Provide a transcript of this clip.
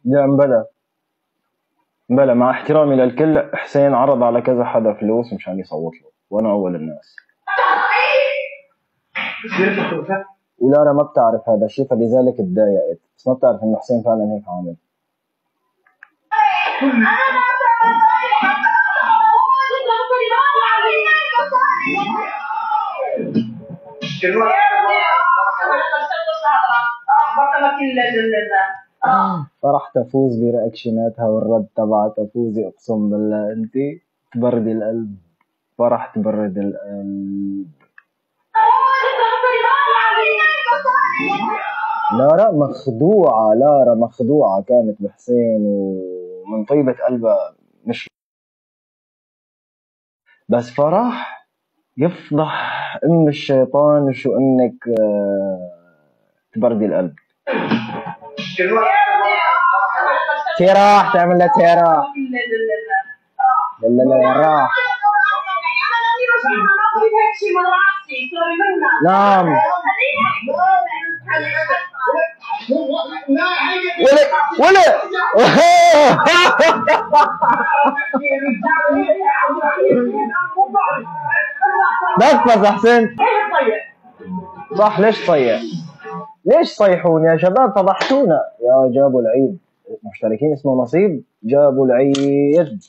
لا مبلا مع احترامي للكل، حسين عرض على كذا حدا فلوس مشان يصوت له وانا اول الناس. ولارا ما بتعرف هذا الشيء فلذلك تضايقت، بس ما بتعرف انه حسين فعلا هيك عامل. فرح تفوز برياكشناتها والرد تبع تفوزي، اقسم بالله انت تبردي القلب. فرح تبرد القلب. لارا مخدوعة كانت بحسين ومن طيبة قلبها، مش بس فرح يفضح ام الشيطان شو انك تبردي القلب. راح تعمل لها راح لا راح. نعم ولا بس حسين صح. ليش طيب؟ ليش صيحون يا شباب؟ فضحتونا يا جابوا العيد. مشتركين اسمه نصيب جابوا العيد.